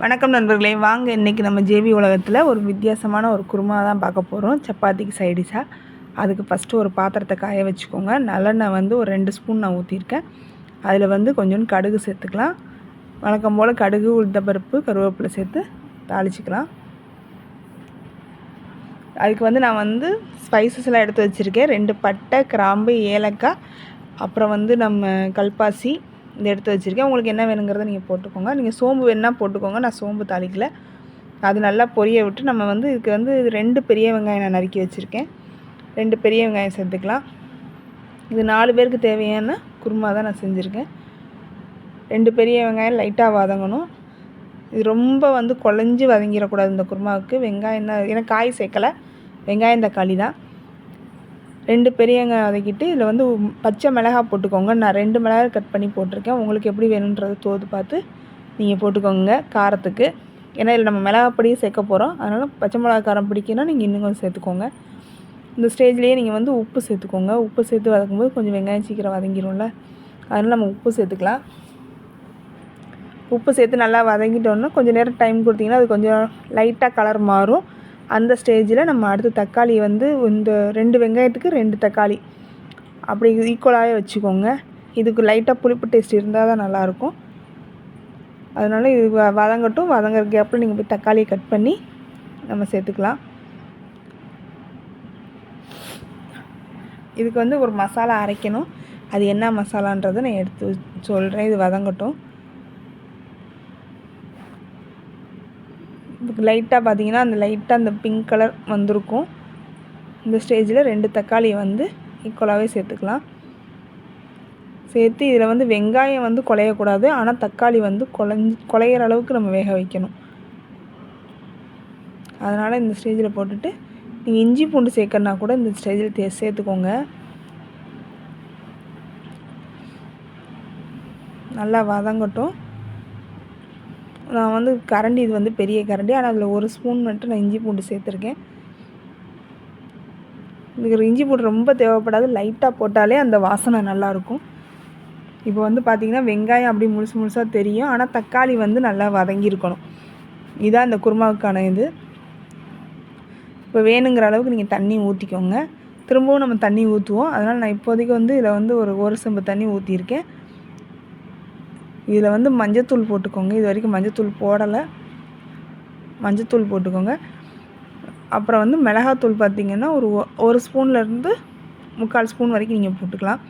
வணக்கம் நண்பர்களே, வாங்க இன்றைக்கி நம்ம ஜேபி உலகத்தில் ஒரு வித்தியாசமான ஒரு குருமா தான் பார்க்க போகிறோம். சப்பாத்திக்கு சைடிஷாக. அதுக்கு ஃபஸ்ட்டு ஒரு பாத்திரத்தை காய வச்சுக்கோங்க. நல்லெண்ணெய் வந்து ஒரு 2 ஸ்பூன் நான் ஊற்றிருக்கேன். அதில் வந்து கொஞ்சோண்டு கடுகு சேர்த்துக்கலாம். வழக்கம் போல் கடுகு, உளுத்தம்பருப்பு, கருவேப்பிலை சேர்த்து தாளிச்சிக்கலாம். அதுக்கு வந்து நான் வந்து ஸ்பைசஸ்லாம் எடுத்து வச்சுருக்கேன். 2 பட்டை, கிராம்பு, ஏலக்காய், அப்புறம் வந்து நம்ம கல்பாசி இந்த எடுத்து வச்சுருக்கேன். உங்களுக்கு என்ன வேணுங்கிறத நீங்கள் போட்டுக்கோங்க. நீங்கள் சோம்பு வேணுன்னா போட்டுக்கோங்க. நான் சோம்பு தாளிக்கல. அது நல்லா பொரிய விட்டு நம்ம வந்து இதுக்கு வந்து 2 பெரிய வெங்காயம் நான் நறுக்கி வச்சுருக்கேன். 2 பெரிய வெங்காயம் சேர்த்துக்கலாம். இது 4 பேருக்கு தேவையான குருமா தான் நான் செஞ்சுருக்கேன். 2 பெரிய வெங்காயம் லைட்டாக வதங்கணும். இது ரொம்ப வந்து குழஞ்சி வதங்கிடக்கூடாது இந்த குருமாவுக்கு. வெங்காயம் தான், ஏன்னா காய் சேர்க்கலை, வெங்காயம் தக்காளி தான். 2 பெரிய வெங்காயம் வதக்கிட்டு இதில் வந்து பச்சை மிளகாய் போட்டுக்கோங்க. நான் 2 மிளகாய் கட் பண்ணி போட்டிருக்கேன். உங்களுக்கு எப்படி வேணுன்றதை தோது பார்த்து நீங்கள் போட்டுக்கோங்க காரத்துக்கு. ஏன்னா இதில் நம்ம மிளகாப்பொடியும் சேர்க்க போகிறோம். அதனால் பச்சை மிளகா காரம் பிடிக்குன்னா நீங்கள் இன்னும் கொஞ்சம் சேர்த்துக்கோங்க. இந்த ஸ்டேஜ்லேயே நீங்கள் வந்து உப்பு சேர்த்துக்கோங்க. உப்பு சேர்த்து வதக்கும்போது கொஞ்சம் வெங்காயம் சீக்கிரம் வதங்கிடும்ல, அதனால் நம்ம உப்பு சேர்த்துக்கலாம். உப்பு சேர்த்து நல்லா வதங்கிட்டோன்னா கொஞ்சம் நேரம் டைம் கொடுத்தீங்கன்னா அது கொஞ்சம் லைட்டாக கலர் மாறும். அந்த ஸ்டேஜில் நம்ம அடுத்து தக்காளி வந்து இந்த 2 வெங்காயத்துக்கு 2 தக்காளி அப்படி ஈக்குவலாகவே வச்சுக்கோங்க. இதுக்கு லைட்டாக புளிப்பு டேஸ்ட் இருந்தால் தான் நல்லாயிருக்கும். அதனால் இது வதங்கட்டும். வதங்குற கேப்பில் நீங்கள் போய் தக்காளியை கட் பண்ணி நம்ம சேர்த்துக்கலாம். இதுக்கு வந்து ஒரு மசாலா அரைக்கணும். அது என்ன மசாலான்றதை நான் எடுத்து சொல்கிறேன். இது வதங்கட்டும். இதுக்கு லைட்டாக பார்த்தீங்கன்னா அந்த லைட்டாக அந்த பிங்க் கலர் வந்திருக்கும். இந்த ஸ்டேஜில் 2 தக்காளியை வந்து ஈக்குவலாகவே சேர்த்துக்கலாம். சேர்த்து இதில் வந்து வெங்காயம் வந்து குழையக்கூடாது, ஆனால் தக்காளி வந்து குழையிற அளவுக்கு நம்ம வேக வைக்கணும். அதனால் இந்த ஸ்டேஜில் போட்டுட்டு நீங்கள் இஞ்சி பூண்டு சேர்க்கறனா கூட இந்த ஸ்டேஜில் சேர்த்துக்கோங்க. நல்லா வதங்கட்டும். நான் வந்து கரண்டி, இது வந்து பெரிய கரண்டி, ஆனால் அதில் 1 ஸ்பூன் மட்டும் நான் இஞ்சி பூண்டு சேர்த்துருக்கேன். இதுக்கு இஞ்சி பூண்டு ரொம்ப தேவைப்படாது, லைட்டாக போட்டாலே அந்த வாசனை நல்லாயிருக்கும். இப்போ வந்து பார்த்திங்கன்னா வெங்காயம் அப்படி முழுசாக தெரியும், ஆனால் தக்காளி வந்து நல்லா வதங்கியிருக்கணும். இதுதான் இந்த குருமாவுக்கான இது. இப்போ வேணுங்கிற அளவுக்கு நீங்கள் தண்ணி ஊற்றிக்கோங்க. திரும்பவும் நம்ம தண்ணி ஊற்றுவோம். அதனால் நான் இப்போதைக்கு வந்து இதில் வந்து ஒரு செம்பு தண்ணி ஊற்றிருக்கேன். இதில் வந்து மஞ்சத்தூள் போட்டுக்கோங்க. இது வரைக்கும் மஞ்சத்தூள் போடலை, மஞ்சத்தூள் போட்டுக்கோங்க. அப்புறம் வந்து மிளகாத்தூள் பார்த்திங்கன்னா ஒரு ஸ்பூன்லேருந்து 3/4 ஸ்பூன் வரைக்கும் நீங்கள் போட்டுக்கலாம்.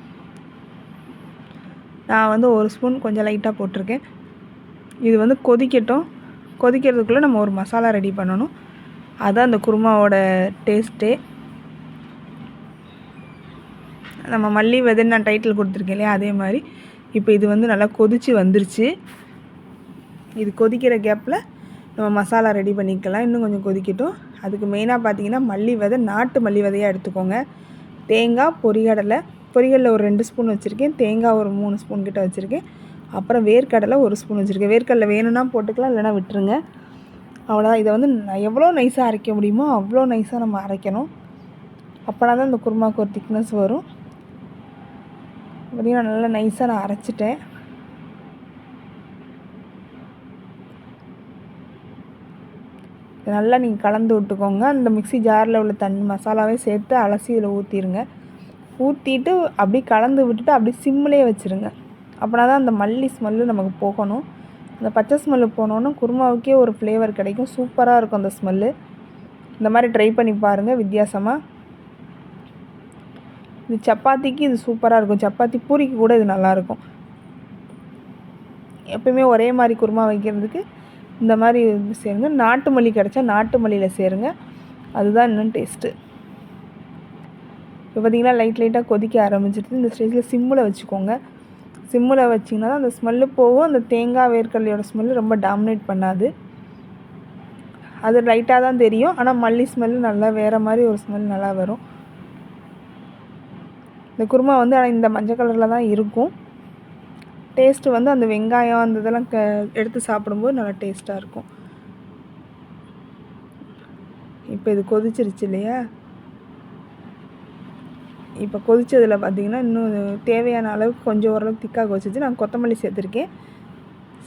நான் வந்து 1 ஸ்பூன் கொஞ்சம் லைட்டாக போட்டிருக்கேன். இது வந்து கொதிக்கட்டும். கொதிக்கிறதுக்குள்ளே நம்ம ஒரு மசாலா ரெடி பண்ணணும். அதுதான் அந்த குருமாவோட டேஸ்ட்டே. நம்ம மல்லி விதைன்னு நான் டைட்டில் கொடுத்துருக்கேன் இல்லையா, அதே மாதிரி இப்போ இது வந்து நல்லா கொதித்து வந்துருச்சு. இது கொதிக்கிற கேப்பில் நம்ம மசாலா ரெடி பண்ணிக்கலாம். இன்னும் கொஞ்சம் கொதிக்கட்டும். அதுக்கு மெயினாக பார்த்தீங்கன்னா மல்லி விதை, நாட்டு மல்லி விதையாக எடுத்துக்கோங்க. தேங்காய், பொரிகடலை ஒரு 2 ஸ்பூன் வச்சுருக்கேன். தேங்காய் ஒரு 3 ஸ்பூன் கிட்ட வச்சுருக்கேன். அப்புறம் வேர்க்கடலை 1 ஸ்பூன் வச்சுருக்கேன். வேர்க்கடலை வேணும்னா போட்டுக்கலாம், இல்லைனா விட்டுருங்க. அவ்வளோதான். இதை வந்து எவ்வளோ நைஸாக அரைக்க முடியுமோ அவ்வளோ நைஸாக நம்ம அரைக்கணும். அப்போனா தான் இந்த குருமாவுக்கு ஒரு திக்னஸ் வரும். பார்த்திங்கன்னா நல்லா நைஸாக நான் அரைச்சிட்டேன். நல்லா நீங்கள் கலந்து விட்டுக்கோங்க. அந்த மிக்ஸி ஜாரில் உள்ள மசாலாவே சேர்த்து அலசி இதில் ஊற்றிடுங்க. ஊற்றிட்டு அப்படி கலந்து விட்டுட்டு அப்படி சிம்மிலே வச்சுருங்க. அப்படின்னா தான் அந்த மல்லி ஸ்மெல்லு நமக்கு போகணும். அந்த பச்சை ஸ்மெல்லு போனோன்னா குருமாவுக்கே ஒரு ஃப்ளேவர் கிடைக்கும். சூப்பராக இருக்கும் அந்த ஸ்மெல்லு. இந்த மாதிரி ட்ரை பண்ணி பாருங்கள் வித்தியாசமாக. இது சப்பாத்திக்கு இது சூப்பராக இருக்கும். சப்பாத்தி பூரிக்கு கூட இது நல்லாயிருக்கும். எப்பயுமே ஒரே மாதிரி குருமா வைக்கிறதுக்கு இந்த மாதிரி சேருங்க. நாட்டு மல்லி கிடச்சா நாட்டு மல்லியில் சேருங்க, அதுதான் இன்னும் டேஸ்ட்டு. இப்போ பார்த்திங்கன்னா லைட்டாக கொதிக்க ஆரம்பிச்சிட்டு இந்த ஸ்டேஜில் சிம்மில் வச்சுக்கோங்க. சிம்மில் வச்சிங்கன்னா தான் அந்த ஸ்மெல்லு போகும். அந்த தேங்காய் வேர்க்கடலையோட ஸ்மெல்லு ரொம்ப டாமினேட் பண்ணாது. அது லைட்டாக தான் தெரியும், ஆனால் மல்லி ஸ்மெல்லு நல்லா வேறு மாதிரி ஒரு ஸ்மெல் நல்லா வரும். இந்த குருமா வந்து ஆனால் இந்த மஞ்சள் கலரில் தான் இருக்கும். டேஸ்ட்டு வந்து அந்த வெங்காயம் அந்த இதெல்லாம் எடுத்து சாப்பிடும்போது நல்லா டேஸ்ட்டாக இருக்கும். இப்போ இது கொதிச்சிருச்சு இல்லையா, இப்போ கொதிச்சதில் பார்த்திங்கன்னா இன்னும் தேவையான அளவுக்கு கொஞ்சம் ஓரளவுக்கு திக்காக கொதிச்சிச்சு. நான் கொத்தமல்லி சேர்த்துருக்கேன்.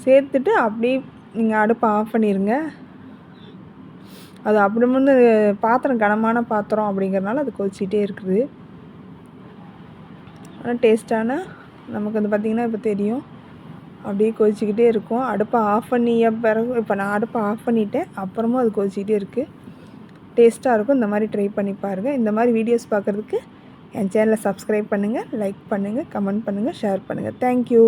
சேர்த்துட்டு அப்படியே நீங்கள் அடுப்பை ஆஃப் பண்ணிடுங்க. அது அப்படி வந்து பாத்திரம் கனமான பாத்திரம் அப்படிங்கிறனால அது கொதிச்சிட்டே இருக்குது. ஆனால் டேஸ்ட்டான நமக்கு வந்து பார்த்திங்கன்னா இப்போ தெரியும் அப்படியே கொதிச்சிக்கிட்டே இருக்கும். அடுப்பை ஆஃப் பண்ணிய பிறகு இப்போ நான் அடுப்பை ஆஃப் பண்ணிவிட்டேன், அப்புறமும் அது கொதிச்சிக்கிட்டே இருக்குது. டேஸ்ட்டாக இருக்கும். இந்த மாதிரி ட்ரை பண்ணி பாருங்கள். இந்த மாதிரி வீடியோஸ் பார்க்குறதுக்கு என் சேனலை சப்ஸ்கிரைப் பண்ணுங்கள், லைக் பண்ணுங்கள், கமெண்ட் பண்ணுங்கள், ஷேர் பண்ணுங்கள். தேங்க்யூ.